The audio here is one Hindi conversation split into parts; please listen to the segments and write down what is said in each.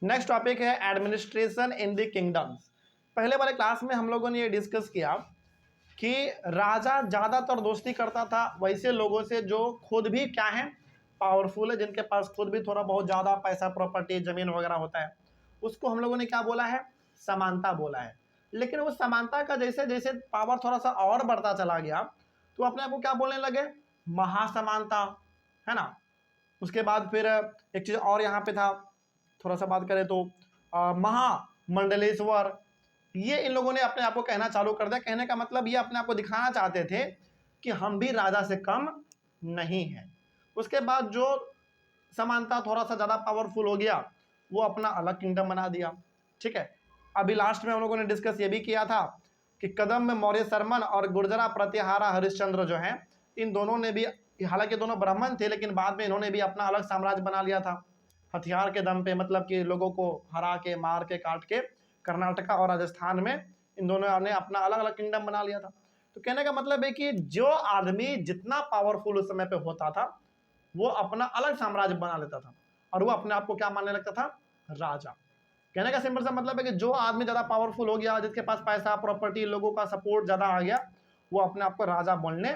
नेक्स्ट टॉपिक है एडमिनिस्ट्रेशन इन द किंगडम्स। पहले वाले क्लास में हम लोगों ने ये डिस्कस किया कि राजा ज़्यादातर दोस्ती करता था वैसे लोगों से जो खुद भी क्या है, पावरफुल है, जिनके पास खुद भी थोड़ा बहुत ज़्यादा पैसा, प्रॉपर्टी, ज़मीन वगैरह होता है। उसको हम लोगों ने क्या बोला है, समानता बोला है। लेकिन वो समानता का जैसे जैसे पावर थोड़ा सा और बढ़ता चला गया तो अपने आप को क्या बोलने लगे, महासमानता, है ना। उसके बाद फिर एक चीज़ और यहाँ पे था, थोड़ा सा बात करें तो महामंडलेश्वर, ये इन लोगों ने अपने आप को कहना चालू कर दिया। कहने का मतलब ये अपने आप को दिखाना चाहते थे कि हम भी राजा से कम नहीं हैं। उसके बाद जो समानता थोड़ा सा ज़्यादा पावरफुल हो गया, वो अपना अलग किंगडम बना दिया। ठीक है, अभी लास्ट में हम लोगों ने डिस्कस ये भी किया था कि कदम में मौर्य शर्मन और गुर्जरा प्रतिहारा हरिश्चंद्र जो हैं, इन दोनों ने भी, हालांकि दोनों ब्राह्मण थे लेकिन बाद में इन्होंने भी अपना अलग साम्राज्य बना लिया था हथियार के दम पे, मतलब कि लोगों को हरा के, मार के, काट के। कर्नाटका और राजस्थान में इन दोनों ने अपना अलग अलग किंगडम बना लिया था। तो कहने का मतलब है कि जो आदमी जितना पावरफुल उस समय पे होता था वो अपना अलग साम्राज्य बना लेता था और वो अपने आप को क्या मानने लगता था, राजा। कहने का सिंपल सा मतलब है कि जो आदमी ज़्यादा पावरफुल हो गया, जिसके पास पैसा, प्रॉपर्टी, लोगों का सपोर्ट ज़्यादा आ गया, वो अपने आप को राजा बोलने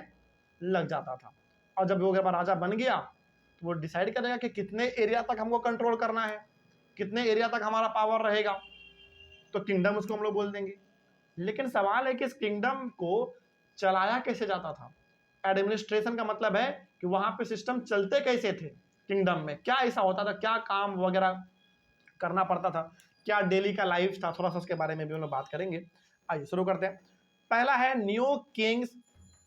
लग जाता था। और जब वो एक बार राजा बन गया तो वो डिसाइड करेगा कि कितने एरिया तक हमको कंट्रोल करना है, कितने एरिया तक हमारा पावर रहेगा, तो किंगडम उसको हम लोग बोल देंगे। लेकिन सवाल है कि इस किंगडम को चलाया कैसे जाता था। एडमिनिस्ट्रेशन का मतलब है कि वहां पे सिस्टम चलते कैसे थे, किंगडम में क्या ऐसा होता था, क्या काम वगैरह करना पड़ता था, क्या डेली का लाइफ था, थोड़ा सा उसके बारे में भी हम लोग बात करेंगे। आइए शुरू करते हैं। पहला है, new Kings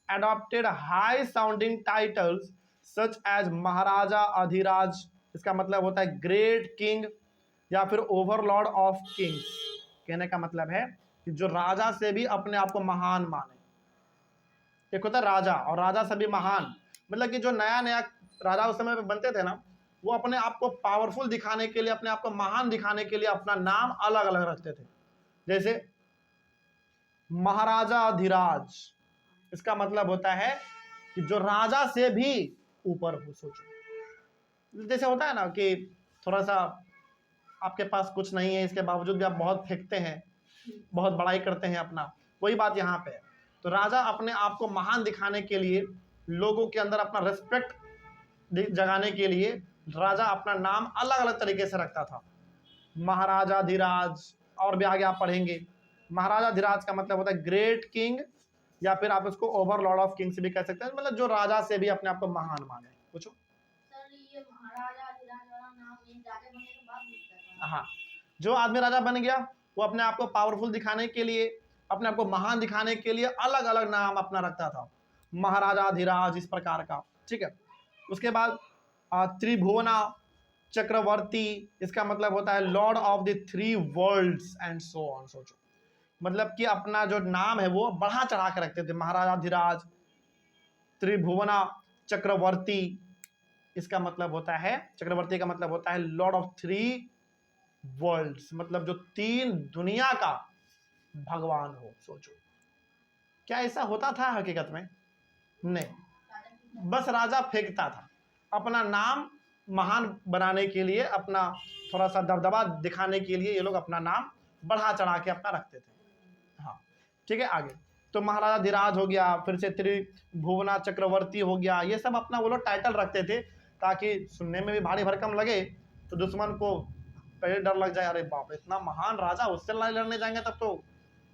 adopted high sounding titles such as महाराजा अधिराज। इसका मतलब होता है ग्रेट किंग या फिर ओवरलॉर्ड ऑफ किंग्स। कहने का मतलब है कि जो राजा से भी अपने आप को महान माने। एक होता है राजा और राजा से भी महान, मतलब कि जो नया नया राजा उस समय पे बनते थे ना, वो अपने आप को पावरफुल दिखाने के लिए, अपने आप को महान दिखाने के लिए अपना नाम अलग अलग रखते थे। जैसे महाराजा अधिराज, इसका मतलब होता है कि जो राजा से भी ऊपर हो। सोचो, जैसे होता है ना कि थोड़ा सा आपके पास कुछ नहीं है, इसके बावजूद भी आप बहुत फेंकते हैं, बहुत बड़ाई करते हैं अपना, वही बात यहाँ पे है। तो राजा अपने आप को महान दिखाने के लिए, लोगों के अंदर अपना रिस्पेक्ट जगाने के लिए राजा अपना नाम अलग अलग तरीके से रखता था। महाराजा धीराज, और भी आगे आप पढ़ेंगे। महाराजा धीराज का मतलब होता है ग्रेट किंग, या फिर आप उसको ओवरलॉर्ड ऑफ किंग्स भी कह सकते हैं, मतलब जो राजा से भी अपने आप को महान माने। पूछो सर, ये महाराजा अधिराज वाला नाम ये राजा बनने के बाद मिलता है। हाँ, जो आदमी राजा बन गया वो अपने आप को पावरफुल दिखाने के लिए, अपने आप को महान दिखाने के लिए अलग अलग नाम अपना रखता था, महाराजा धीराज, इस प्रकार का। ठीक है, उसके बाद त्रिभुवना चक्रवर्ती, इसका मतलब होता है Lord of the three world's and so on. सोचो, मतलब कि अपना जो नाम है वो बढ़ा चढ़ा के रखते थे, महाराजा धीराज, त्रिभुवना चक्रवर्ती। इसका मतलब होता है, चक्रवर्ती का मतलब होता है लॉर्ड ऑफ थ्री वर्ल्ड्स, मतलब जो तीन दुनिया का भगवान हो। सोचो, क्या ऐसा होता था हकीकत में? नहीं, बस राजा फेंकता था अपना नाम महान बनाने के लिए, अपना थोड़ा सा दबदबा दिखाने के लिए ये लोग अपना नाम बढ़ा चढ़ा के अपना रखते थे। हाँ ठीक है, आगे तो महाराजा धीराज हो गया, फिर से त्रिभुवना चक्रवर्ती हो गया, ये सब अपना वो लोग टाइटल रखते थे ताकि सुनने में भी भारी भरकम लगे, तो दुश्मन को पहले डर लग जाए, अरे बाप इतना महान राजा, उससे लड़ाई लड़ने जाएंगे तब तो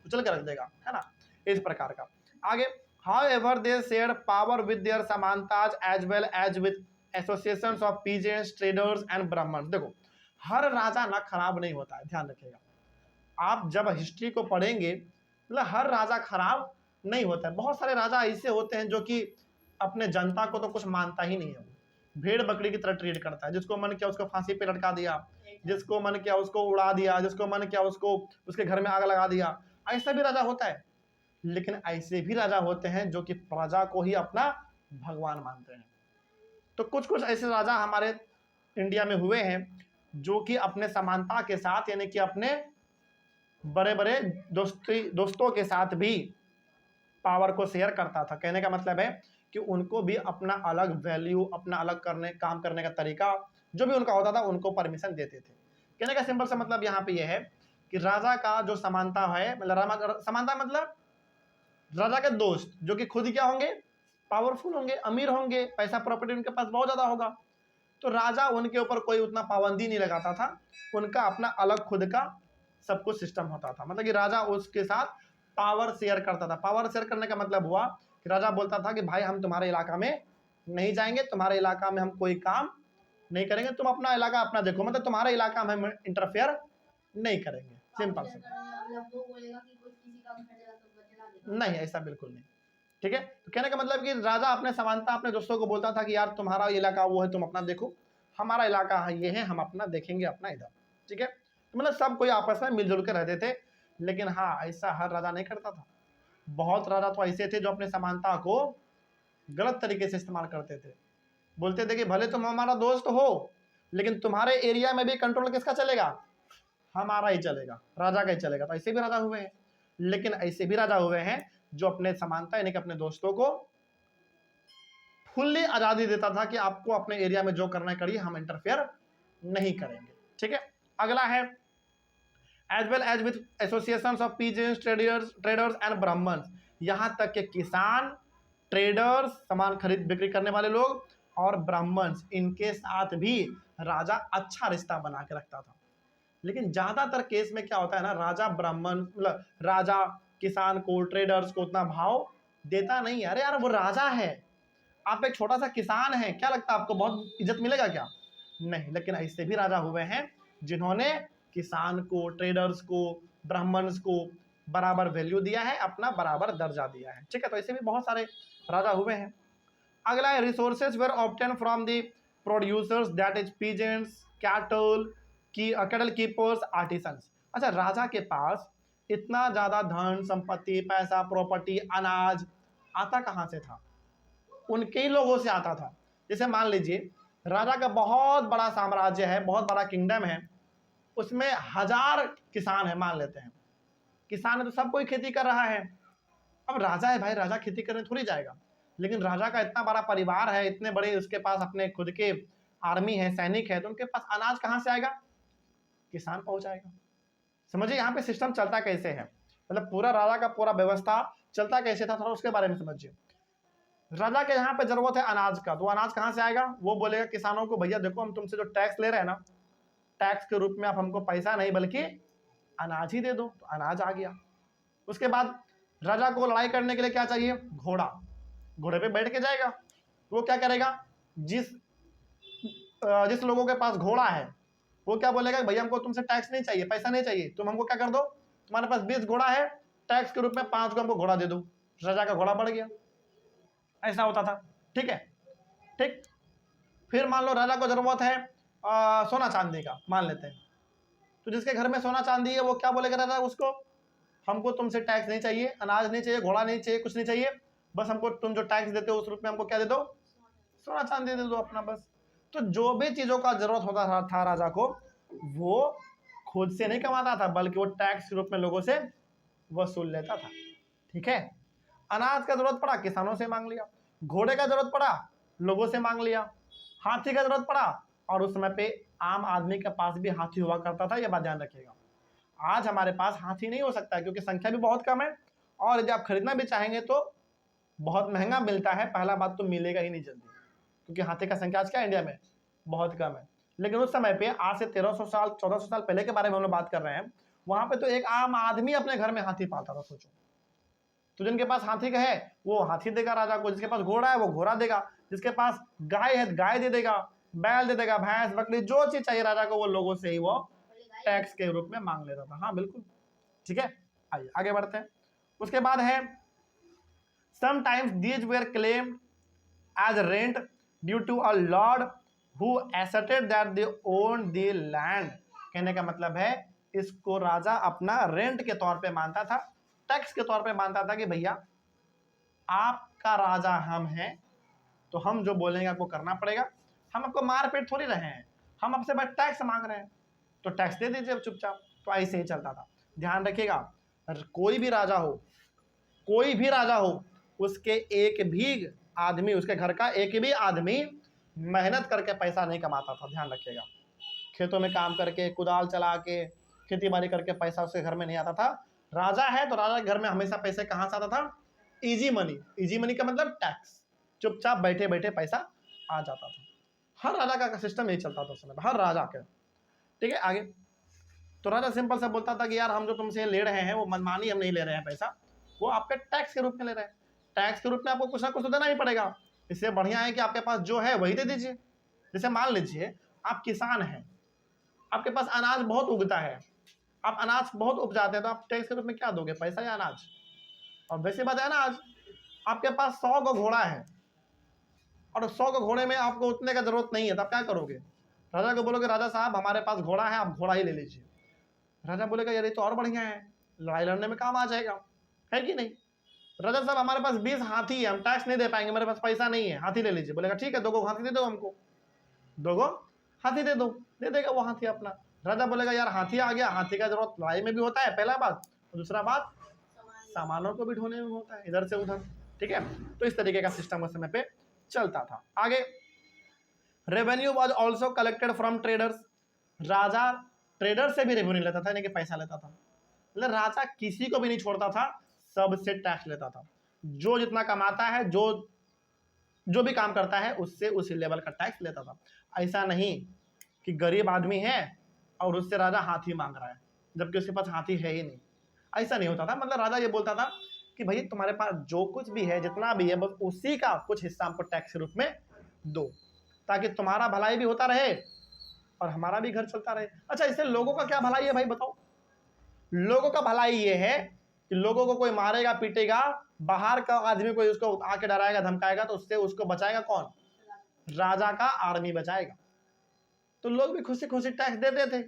उछल के रख देगा, है ना, इस प्रकार का। आगे, however they shared power with their samantas as well as with associations of peasants, traders and brahmans। देखो, हर राजा ना खराब नहीं होता है, ध्यान रखिएगा। आप जब हिस्ट्री को पढ़ेंगे, मतलब हर राजा खराब नहीं होता है। बहुत सारे राजा ऐसे होते हैं जो कि अपने जनता को तो कुछ मानता ही नहीं है, वो भेड़ बकरी की तरह ट्रीट करता है, जिसको मन किया उसको फांसी पे लटका दिया, जिसको मन किया उसको उड़ा दिया, जिसको मन किया उसको उसके घर में आग लगा दिया। ऐसा भी राजा होता है। लेकिन ऐसे भी राजा होते हैं जो कि प्रजा को ही अपना भगवान मानते हैं। तो कुछ कुछ ऐसे राजा हमारे इंडिया में हुए हैं जो कि अपने समानता के साथ, यानी कि अपने बड़े बड़े दोस्तों के साथ भी पावर को शेयर करता था। कहने का मतलब है कि उनको भी अपना अलग वैल्यू, अपना अलग काम करने का तरीका जो भी उनका होता था, उनको परमिशन देते थे। कहने का सिंपल सा मतलब यहाँ पे ये है कि राजा का जो समानता है, मतलब समानता मतलब राजा के दोस्त जो कि खुद क्या होंगे, पावरफुल होंगे, अमीर होंगे, पैसा प्रॉपर्टी उनके पास बहुत ज्यादा होगा, तो राजा उनके ऊपर कोई उतना पाबंदी नहीं लगाता था, उनका अपना अलग खुद का सब कुछ सिस्टम होता था। मतलब कि राजा उसके साथ पावर शेयर करता था। पावर शेयर करने का मतलब हुआ कि राजा बोलता था कि भाई हम तुम्हारे इलाका में नहीं जाएंगे, तुम्हारे इलाका में हम कोई काम नहीं करेंगे, तुम अपना इलाका अपना देखो, मतलब तुम्हारे इलाका में हम इंटरफेयर नहीं करेंगे, सिंपल से। मतलब वो बोलेगा कि कोई किसी का घर जला तो जला देगा, नहीं, ऐसा बिल्कुल नहीं। ठीक है, तो कहने का मतलब कि राजा अपने समानता अपने दोस्तों को बोलता था कि यार तुम्हारा इलाका वो है, तुम अपना देखो, हमारा इलाका है ये है, हम अपना देखेंगे अपना इधर। ठीक है, तो मतलब सब कोई आपस में मिलजुल कर रहते थे। लेकिन हाँ, ऐसा हर राजा नहीं करता था। बहुत राजा तो ऐसे थे जो अपने समानता को गलत तरीके से इस्तेमाल करते थे। बोलते थे कि भले तुम हमारा दोस्त हो, लेकिन तुम्हारे एरिया में भी कंट्रोल किसका चलेगा, हमारा ही चलेगा, राजा का ही चलेगा। तो ऐसे भी राजा हुए हैं। लेकिन ऐसे भी राजा हुए हैं जो अपने समानता यानी कि अपने दोस्तों को फुल्ली आजादी देता था कि आपको अपने एरिया में जो करना है करिए, हम इंटरफेयर नहीं करेंगे। ठीक है, अगला है as well as with associations of peasants, traders and Brahmins. यहां तक के किसान, ट्रेडर्स, सामान खरीद बिक्री करने वाले लोग, और ब्राह्मण्स, इनके साथ भी राजा अच्छा रिश्ता बना के रखता था। लेकिन ज्यादातर केस में क्या होता है ना, राजा ब्राह्मण मतलब राजा किसान को, ट्रेडर्स को उतना भाव देता नहीं है। अरे यार वो राजा है, आप एक छोटा सा किसान है, क्या लगता है आपको बहुत इज्जत मिलेगा क्या? नहीं। लेकिन ऐसे भी राजा हुए हैं जिन्होंने किसान को, ट्रेडर्स को, ब्राह्मण्स को बराबर वैल्यू दिया है, अपना बराबर दर्जा दिया है। ठीक है, तो ऐसे भी बहुत सारे राजा हुए हैं। अगला है resources were obtain from the producers, that is peasants, cattle keepers, artisans. अच्छा, राजा के पास इतना ज्यादा धन संपत्ति, पैसा, प्रॉपर्टी, अनाज आता कहाँ से था? उनके ही लोगों से आता था। जैसे मान लीजिए राजा का बहुत बड़ा साम्राज्य है, बहुत बड़ा किंगडम है, उसमें 1000 किसान है, मान लेते हैं। किसान है तो सब कोई खेती कर रहा है। अब राजा है भाई, राजा खेती करने थोड़ी जाएगा। लेकिन राजा का इतना बड़ा परिवार है, इतने बड़े उसके पास अपने खुद के आर्मी है, सैनिक है, तो उनके पास अनाज कहाँ से आएगा? किसान पहुंचाएगा। समझिए यहाँ पे सिस्टम चलता कैसे है, मतलब पूरा राजा का पूरा व्यवस्था चलता कैसे था, थोड़ा उसके बारे में समझिए। राजा के यहाँ पे जरूरत है अनाज का, तो अनाज कहाँ से आएगा? वो बोलेगा किसानों को, भैया देखो हम तुमसे जो टैक्स ले रहे हैं ना, टैक्स के रूप में आप हमको पैसा नहीं बल्कि अनाज ही दे दो, तो अनाज आ गया। उसके बाद राजा को लड़ाई करने के लिए क्या चाहिए? घोड़ा। घोड़े पे बैठ के जाएगा, वो क्या करेगा? जिस लोगों के पास घोड़ा है वो क्या बोलेगा? भैया हमको तुमसे टैक्स नहीं चाहिए, पैसा नहीं चाहिए, तुम हमको क्या कर दो, तुम्हारे पास 20 घोड़ा है, टैक्स के रूप में 5 को हमको घोड़ा दे दो। राजा का घोड़ा बढ़ गया। ऐसा होता था। ठीक है, ठीक। फिर मान लो राजा को जरूरत है सोना चांदी का, मान लेते हैं, तो जिसके घर में सोना चांदी है वो क्या बोलेगा राजा उसको? हमको तुमसे टैक्स नहीं चाहिए, अनाज नहीं चाहिए, घोड़ा नहीं चाहिए, कुछ नहीं चाहिए, बस हमको तुम जो टैक्स देते हो उस रूप में हमको क्या दे दो? सोना चांदी दे दो अपना, बस। तो जो भी चीजों का जरूरत होता था राजा को, वो खुद से नहीं कमाता था, बल्कि वो टैक्स के रूप में लोगों से वसूल लेता था। ठीक है, अनाज का जरूरत पड़ा किसानों से मांग लिया, घोड़े का जरूरत पड़ा लोगों से मांग लिया, हाथी का जरूरत पड़ा, और उस समय पे आम आदमी के पास भी हाथी हुआ करता था, ये बात ध्यान रखिएगा। आज हमारे पास हाथी नहीं हो सकता क्योंकि संख्या भी बहुत कम है, और यदि आप खरीदना भी चाहेंगे तो बहुत महंगा मिलता है। पहला बात तो मिलेगा ही नहीं जल्दी, क्योंकि हाथी का संख्या आज क्या इंडिया में बहुत कम है। लेकिन उस समय पे आज से 1300 साल 1400 साल पहले के बारे में हम लोग बात कर रहे हैं, वहां पे तो एक आम आदमी अपने घर में हाथी पालता था। सोचो, तो जिनके पास हाथी का है वो हाथी देगा राजा को, जिसके पास घोड़ा है वो घोड़ा देगा, जिसके पास गाय है गाय दे देगा, बैल दे देगा, भैंस, बकरी, जो चीज चाहिए राजा को वो लोगों से ही वो टैक्स के रूप में मांग लेता था। हाँ बिल्कुल, ठीक है। आइए आगे बढ़ते हैं। उसके बाद है sometimes these were claimed as rent due to a lord who asserted that they owned the land। कहने का मतलब है इसको राजा अपना रेंट के तौर पे मानता था, टैक्स के तौर पे मानता था कि भैया आपका राजा हम हैं, तो हम जो बोलेंगे आपको करना पड़ेगा, हम आपको मार पीट थोड़ी रहे हैं, हम आपसे बस टैक्स मांग रहे हैं, तो टैक्स दे दीजिए चुपचाप। तो ऐसे ही चलता था। ध्यान रखिएगा, कोई भी राजा हो, कोई भी राजा हो, उसके एक भी आदमी, उसके घर का एक भी आदमी मेहनत करके पैसा नहीं कमाता था। ध्यान रखिएगा, खेतों में काम करके, कुदाल चला के, खेती बाड़ी करके पैसा उसके घर में नहीं आता था। राजा है तो राजा के घर में हमेशा पैसे कहाँ से आता था? Easy money. इजी मनी का मतलब टैक्स, चुपचाप बैठे बैठे पैसा आ जाता था। हर राजा का सिस्टम यही चलता था उस समय, हर राजा का। ठीक है, आगे। तो राजा सिंपल सा बोलता था कि यार हम जो तुमसे ले रहे हैं वो मनमानी हम नहीं ले रहे हैं पैसा, वो आपके टैक्स के रूप में ले रहे हैं। टैक्स के रूप में आपको कुछ ना कुछ तो देना ही पड़ेगा। इससे बढ़िया है कि आपके पास जो है वही दे दीजिए। जैसे मान लीजिए आप किसान हैं, आपके पास अनाज बहुत उगता है, आप अनाज बहुत उपजाते हैं, तो आप टैक्स के रूप में क्या दोगे? पैसा या अनाज? और वैसे बात है अनाज, आपके पास 100 का घोड़ा है और 100 के घोड़े में आपको उतने का जरूरत नहीं है, तो आप क्या करोगे? राजा को बोलोगे राजा साहब हमारे पास घोड़ा है, आप घोड़ा ही ले लीजिए। राजा बोलेगा यार ये तो और बढ़िया है, लड़ाई लड़ने में काम आ जाएगा, है कि नहीं? राजा साहब हमारे पास 20 हाथी है, हम टैक्स नहीं दे पाएंगे, मेरे पास पैसा नहीं है, हाथी ले लीजिए। बोलेगा ठीक है, 2 हाथी दे दो हमको, 2 हाथी दे दो, दे देगा वो हाथी अपना। राजा बोलेगा यार हाथी आ गया, हाथी का जरूरत लड़ाई में भी होता है, पहला बात, और दूसरा बात सामानों को भी ढोने में होता है इधर से उधर। ठीक है, तो इस तरीके का सिस्टम उस समय पे चलता था। आगे, revenue was also collected from traders. Raja trader से भी रेवेन्यू लेता था, यानी कि पैसा लेता था। मतलब राजा किसी को भी नहीं छोड़ता था, सबसे टैक्स लेता था। जो जितना कमाता है, जो भी काम करता है, उससे उसी लेवल का टैक्स लेता था। ऐसा नहीं कि गरीब आदमी है और उससे राजा हाथी मांग रहा है जबकि उसके पास हाथी है ही नहीं, ऐसा नहीं होता था। मतलब राजा ये बोलता था कि भाई तुम्हारे पास जो कुछ भी है, जितना भी है, बस उसी का कुछ हिस्सा हमको टैक्स के रूप में दो, ताकि तुम्हारा भलाई भी होता रहे और हमारा भी घर चलता रहे। अच्छा, इससे लोगों का क्या भलाई है भाई बताओ? लोगों का भलाई ये है कि लोगों को कोई मारेगा पीटेगा, बाहर का आदमी कोई उसको आके डराएगा धमकाएगा, तो उससे उसको बचाएगा कौन? राजा का आर्मी बचाएगा। तो लोग भी खुशी खुशी टैक्स दे देते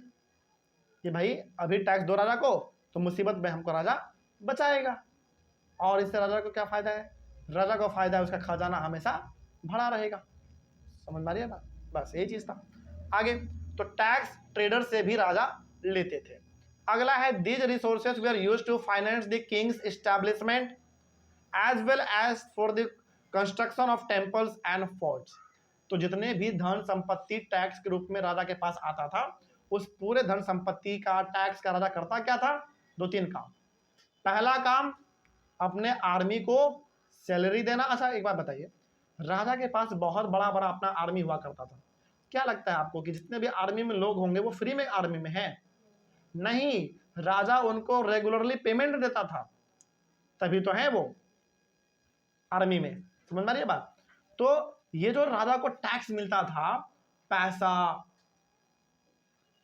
कि भाई अभी टैक्स दो राजा को, तो मुसीबत में हमको राजा बचाएगा। और इससे राजा को क्या फायदा है? राजा को फायदा है, उसका खजाना हमेशा भरा रहेगा। समझ में आ रही है बात? बस यही चीज था। आगे, तो टैक्स ट्रेडर से भी राजा लेते थे। अगला है, these resources were used to finance the king's establishment as well as for the construction of temples and forts. तो जितने भी धन संपत्ति टैक्स के रूप में राजा के पास आता था, उस पूरे धन संपत्ति का टैक्स का राजा करता क्या था? 2-3 काम। पहला काम, अपने आर्मी को सैलरी देना। अच्छा एक बात बताइए, राजा के पास बहुत बड़ा बड़ा अपना आर्मी हुआ करता था। क्या लगता है आपको कि जितने भी आर्मी में लोग होंगे वो फ्री में आर्मी में हैं? नहीं, राजा उनको रेगुलरली पेमेंट देता था, तभी तो है वो आर्मी में। समझ में आ रही है बात? तो ये जो राजा को टैक्स मिलता था, पैसा,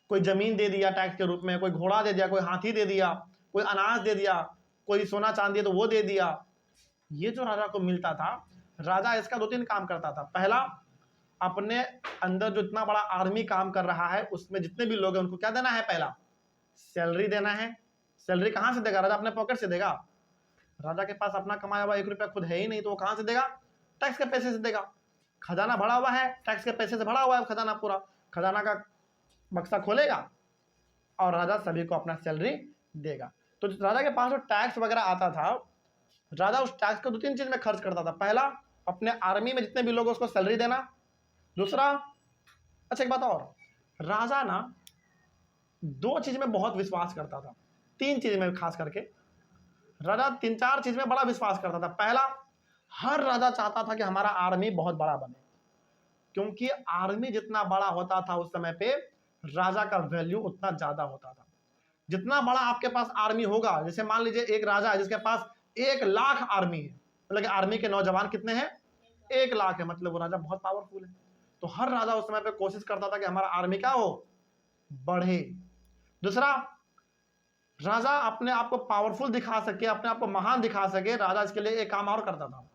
कोई जमीन दे दिया टैक्स के रूप में, कोई घोड़ा दे दिया, कोई हाथी दे दिया, कोई अनाज दे दिया, कोई सोना चांदी तो वो दे दिया, ये जो राजा को मिलता था, राजा इसका 2-3 काम करता था। पहला, अपने अंदर जो इतना बड़ा आर्मी काम कर रहा है उसमें जितने भी लोग हैं उनको क्या देना है? पहला सैलरी देना है। सैलरी कहां से देगा? राजा अपने पॉकेट से देगा। राजा के पास अपना कमाया हुआ 1 रुपया खुद है ही नहीं, तो वो कहां से देगा? टैक्स के पैसे से देगा। खजाना भरा हुआ है, टैक्स के पैसे से भरा हुआ है खजाना, पूरा खजाना का बक्सा खोलेगा और राजा सभी को अपना सैलरी देगा। तो राजा के पास जो टैक्स वगैरह आता था, राजा उस टैक्स को 2-3 चीज में खर्च करता था। पहला, अपने आर्मी में जितने भी लोग उसको सैलरी देना। दूसरा, अच्छा एक बात और, राजा ना 2 चीज में बहुत विश्वास करता था, 3 चीज में खास करके राजा 3-4 चीज में बड़ा विश्वास करता था। पहला, हर राजा चाहता था कि हमारा आर्मी बहुत बड़ा बने, क्योंकि आर्मी जितना बड़ा होता था उस समय पे राजा का वैल्यू उतना ज्यादा होता था। जितना बड़ा आपके पास आर्मी होगा, जैसे मान लीजिए एक राजा है जिसके पास 1 लाख आर्मी है, मतलब आर्मी के नौजवान कितने हैं? 1 लाख है, मतलब वो राजा बहुत पावरफुल है। तो हर राजा उस समय पे कोशिश करता था कि हमारा आर्मी क्या हो? बढ़े। दूसरा, राजा अपने आप को पावरफुल दिखा सके, अपने आप को महान दिखा सके, राजा इसके लिए एक काम और करता था,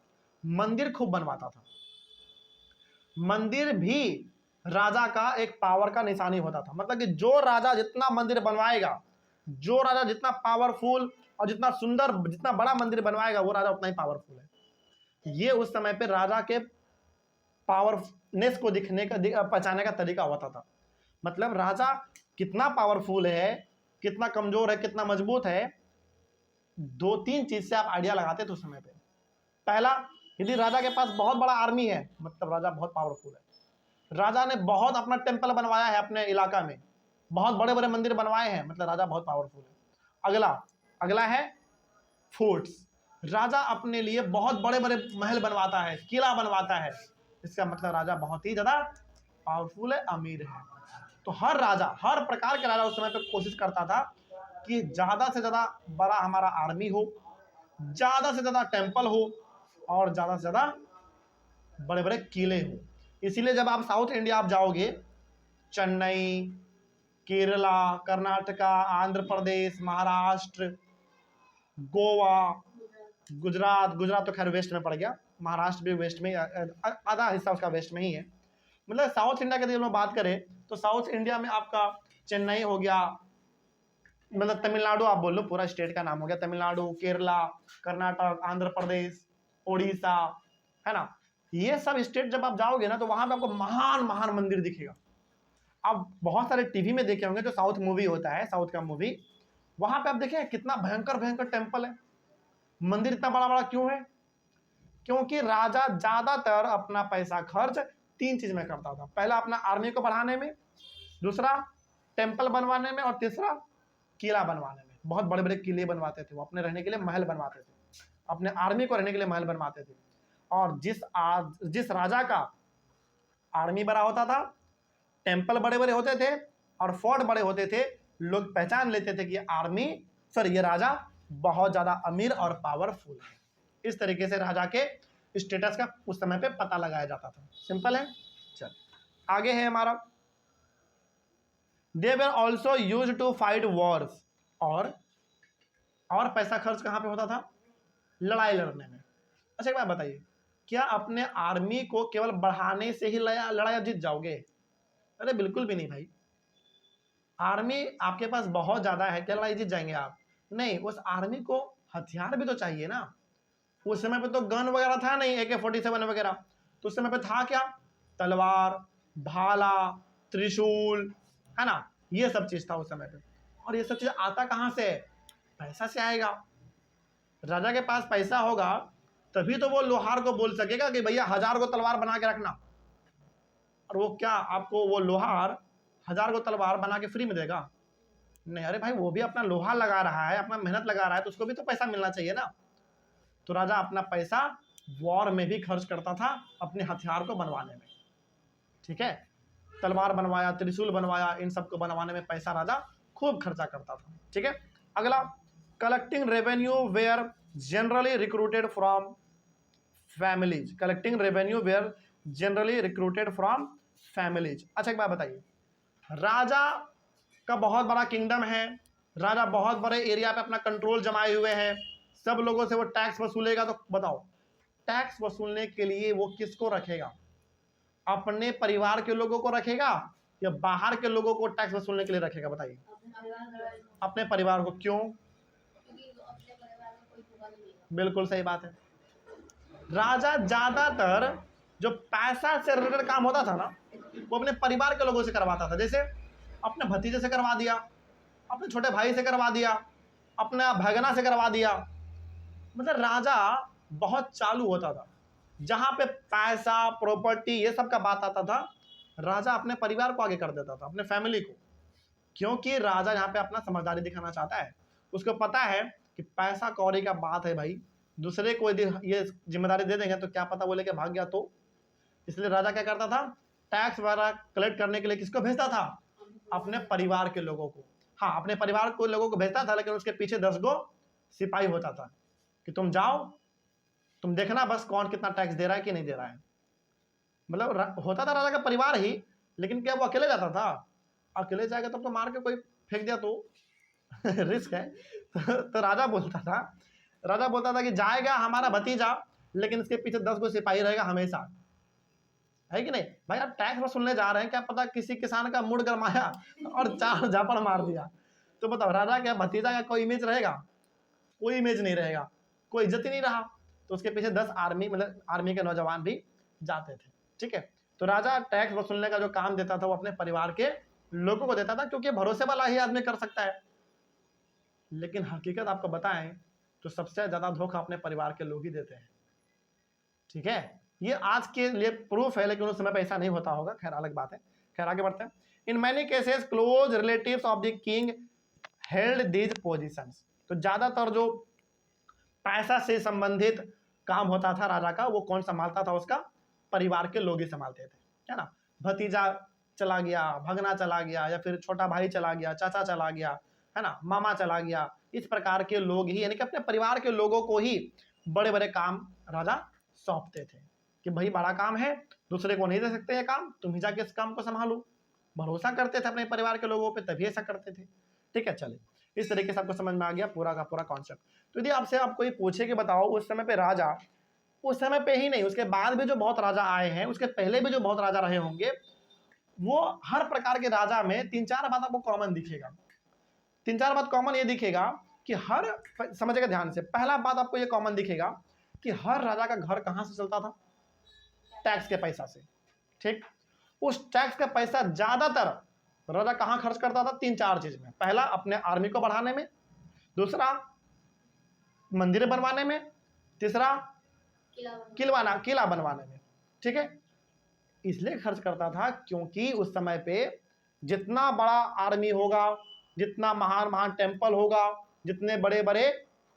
मंदिर खूब बनवाता था। मंदिर भी राजा का एक पावर का निशानी होता था। मतलब कि जो राजा जितना मंदिर बनवाएगा, जो राजा जितना पावरफुल और जितना सुंदर, जितना बड़ा मंदिर बनवाएगा, वो राजा उतना ही पावरफुल है। ये उस समय पे राजा के पावरनेस को दिखने का, पहचाने का तरीका होता था। मतलब राजा कितना पावरफुल है, कितना कमजोर है, कितना मजबूत है, 2-3 चीज से आप आइडिया लगाते थे उस समय पे। पहला, यदि राजा के पास बहुत बड़ा आर्मी है, मतलब राजा बहुत पावरफुल है। राजा ने बहुत अपना टेम्पल बनवाया है अपने इलाका में, बहुत बड़े बड़े मंदिर बनवाए हैं, मतलब राजा बहुत पावरफुल है। अगला अगला है फोर्ट्स। राजा अपने लिए बहुत बड़े बड़े महल बनवाता है, किला बनवाता है, इसका मतलब राजा बहुत ही ज्यादा पावरफुल है, अमीर है। तो हर राजा, हर प्रकार के राजा उस समय पे कोशिश करता था कि ज्यादा से ज्यादा बड़ा हमारा आर्मी हो, ज्यादा से ज्यादा टेम्पल हो, और ज्यादा से ज्यादा बड़े बड़े किले हो। इसीलिए जब आप साउथ इंडिया आप जाओगे, चेन्नई, केरला, कर्नाटका, आंध्र प्रदेश, महाराष्ट्र, गोवा, गुजरात, गुजरात तो खैर वेस्ट में पड़ गया, महाराष्ट्र भी वेस्ट में, आधा हिस्सा उसका वेस्ट में ही है। मतलब साउथ इंडिया की हम बात करें तो साउथ इंडिया में आपका चेन्नई हो गया, मतलब तमिलनाडु आप बोल लो, पूरा स्टेट का नाम हो गया, तमिलनाडु, केरला, कर्नाटक, आंध्र प्रदेश, उड़ीसा, है ना। ये सब स्टेट जब आप जाओगे ना तो वहां पे आपको महान महान मंदिर दिखेगा। आप बहुत सारे टीवी में देखे होंगे, जो साउथ मूवी होता है, साउथ का मूवी, वहां पे आप देखें कितना भयंकर भयंकर टेम्पल है, मंदिर इतना बड़ा बड़ा क्यों है? क्योंकि राजा ज्यादातर अपना पैसा खर्च 3 चीज में करता था। पहला अपना आर्मी को बढ़ाने में, दूसरा टेम्पल बनवाने में, और तीसरा किला बनवाने में। बहुत बड़े बड़े किले बनवाते थे वो, अपने रहने के लिए महल बनवाते थे, अपने आर्मी को रहने के लिए महल बनवाते थे। और जिस राजा का आर्मी बड़ा होता था, टेम्पल बड़े बड़े होते थे, और फोर्ट बड़े होते थे, लोग पहचान लेते थे कि ये राजा बहुत ज्यादा अमीर और पावरफुल है। इस तरीके से राजा के स्टेटस का उस समय पे पता लगाया जाता था। सिंपल है। चल आगे है हमारा, they were also used to fight wars. और पैसा खर्च कहां पे होता था? लड़ाई लड़ने में। अच्छा एक बात बताइए, क्या अपने आर्मी को केवल बढ़ाने से ही लड़ाई जीत जाओगे? अरे बिल्कुल भी नहीं भाई। आर्मी आपके पास बहुत ज्यादा है, क्या लड़ाई जीत जाएंगे आप? नहीं, उस आर्मी को हथियार भी तो चाहिए ना। उस समय पे तो गन वगैरह था नहीं, AK-47 वगैरह। तो उस समय पे था क्या? तलवार, भाला, त्रिशूल, है ना, ये सब चीज था उस समय पे। और ये सब चीज आता कहां से? पैसा से आएगा। राजा के पास पैसा होगा तभी तो वो लोहार को बोल सकेगा कि भैया 1000 को तलवार बना के रखना। और वो क्या आपको वो लोहार 1000 को तलवार बना के फ्री में देगा? नहीं, अरे भाई वो भी अपना लोहा लगा रहा है, अपना मेहनत लगा रहा है, तो उसको भी तो पैसा मिलना चाहिए ना। तो राजा अपना पैसा वॉर में भी खर्च करता था, अपने हथियार को बनवाने में। ठीक है, तलवार बनवाया, त्रिशूल बनवाया, इन सब को बनवाने में पैसा राजा खूब खर्चा करता था। ठीक है, अगला, collecting revenue where generally recruited from families. Collecting revenue where generally recruited from families. अच्छा एक बात बताइए, राजा का बहुत बड़ा किंगडम है, राजा बहुत बड़े एरिया पे अपना कंट्रोल जमाए हुए हैं, सब लोगों से वो टैक्स वसूलेगा, तो बताओ टैक्स वसूलने के लिए वो किसको रखेगा? अपने परिवार के लोगों को रखेगा या बाहर के लोगों को टैक्स वसूलने के लिए रखेगा? बताइए। अपने परिवार को। क्यों? बिल्कुल सही बात है। राजा ज्यादातर जो पैसा से रिलेटेड काम होता था ना, वो अपने परिवार के लोगों से करवाता था। जैसे अपने भतीजे से करवा दिया, अपने छोटे भाई से करवा दिया, अपना भगना से करवा दिया। मतलब राजा बहुत चालू होता था। जहां पे पैसा, प्रॉपर्टी, ये सब का बात आता था, राजा अपने परिवार को आगे कर देता था, अपने फैमिली को। क्योंकि राजा यहाँ पे अपना समझदारी दिखाना चाहता है। उसको पता है कि पैसा कौड़ी का बात है भाई, दूसरे को यदि ये जिम्मेदारी दे देंगे तो क्या पता वो लेके भाग गया तो। इसलिए राजा क्या करता था? टैक्स वगैरह कलेक्ट करने के लिए किसको भेजता था? अपने परिवार के लोगों को। हाँ, अपने परिवार को लोगों को भेजता था, लेकिन उसके पीछे 10 गो सिपाही होता था कि तुम जाओ, तुम देखना बस कौन कितना टैक्स दे रहा है कि नहीं दे रहा है। मतलब होता था राजा का परिवार ही, लेकिन क्या वो अकेले जाता था? अकेले जाएगा तब तो मार के कोई फेंक दिया तो रिस्क है। तो राजा बोलता था कि जाएगा हमारा भतीजा, लेकिन इसके पीछे 10 गो सिपाही रहेगा हमेशा। है कि नहीं भाई? आप टैक्स वसूलने जा रहे हैं, क्या पता किसी किसान का मूड गरमाया और 4 झापड़ मार दिया, तो बताओ राजा क्या भतीजा का कोई इमेज रहेगा? कोई इमेज नहीं रहेगा, कोई इज्जत ही नहीं रहा। तो उसके पीछे 10 आर्मी, मतलब आर्मी के नौजवान भी जाते थे। ठीक है, तो राजा टैक्स वसूलने का जो काम देता था वो अपने परिवार के लोगों को देता था, क्योंकि भरोसे वाला ही आदमी कर सकता है। लेकिन हकीकत आपको बताएं तो सबसे ज्यादा धोखा अपने परिवार के लोग ही देते हैं। ठीक है, ये आज के लिए प्रूफ है, लेकिन उस समय पे ऐसा नहीं होता होगा, खैर अलग बात है। खैर आगे बढ़ते हैं। In many cases close relatives of the king held these positions. तो ज्यादातर जो पैसा से संबंधित काम होता था राजा का, वो कौन संभालता था? उसका परिवार के लोग ही संभालते थे, है ना। भतीजा चला गया, भगना चला गया, या फिर छोटा भाई चला गया, चाचा चला गया, है ना, मामा चला गया, इस प्रकार के लोग ही, यानी कि अपने परिवार के लोगों को ही बड़े बड़े काम राजा सौंपते थे कि भाई बड़ा काम है, दूसरे को नहीं दे सकते ये काम, तुम ही जाके इस काम को संभालो। भरोसा करते थे अपने परिवार के लोगों पे, तभी ऐसा करते थे। ठीक है, चलिए इस तरीके से आपको समझ में आ गया पूरा का पूरा कॉन्सेप्ट। तो यदि आपसे आपको ये पूछे कि बताओ उस समय पे राजा, उस समय पे ही नहीं, उसके बाद भी जो बहुत राजा आए हैं, उसके पहले भी जो बहुत राजा रहे होंगे, वो हर प्रकार के राजा में 3-4 बात आपको कॉमन दिखेगा। 3-4 बात कॉमन ये दिखेगा कि हर, समझेगा ध्यान से, पहला बात आपको ये कॉमन दिखेगा कि हर राजा का घर कहां से चलता था? टैक्स के पैसा से। ठीक, उस टैक्स का पैसा ज्यादातर राजा कहां खर्च करता था? 3-4 चीज में। पहला, अपने आर्मी को बढ़ाने में, दूसरा मंदिर बनवाने में, तीसरा किला बनवाने में। ठीक है, इसलिए खर्च करता था क्योंकि उस समय पे जितना बड़ा आर्मी होगा, जितना महान महान टेम्पल होगा, जितने बड़े बड़े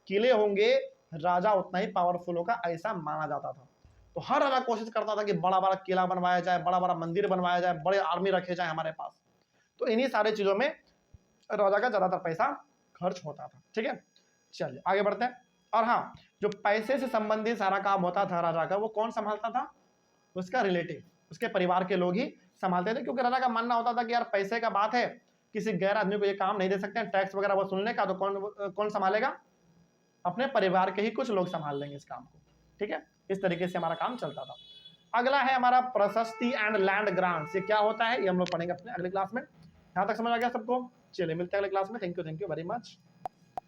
किले होंगे, राजा उतना ही पावरफुल होगा, ऐसा माना जाता था। तो हर राजा कोशिश करता था कि बड़ा बड़ा किला बनवाया जाए, बड़ा बड़ा मंदिर बनवाया जाए, बड़े आर्मी रखे जाए हमारे पास। तो इन्हीं सारी चीजों में राजा का ज्यादातर पैसा खर्च होता था। ठीक है, चलिए आगे बढ़ते हैं। और हाँ, जो पैसे से संबंधित सारा काम होता था राजा का, वो कौन संभालता था? उसका रिलेटिव, उसके परिवार के लोग ही संभालते थे, क्योंकि राजा का मानना होता था कि यार पैसे का बात है, किसी गैर आदमी को ये काम नहीं दे सकते हैं, टैक्स वगैरह वसूलने का, तो कौन संभालेगा? अपने परिवार के ही कुछ लोग संभाल लेंगे इस काम को। ठीक है, इस तरीके से हमारा काम चलता था। अगला है हमारा प्रशस्ति एंड लैंड ग्रांट्स। ये क्या होता है, ये हम लोग पढ़ेंगे अपने अगले क्लास में। यहाँ तक समझ आ गया सबको? चलिए मिलते हैं अगले क्लास में। Thank you very much.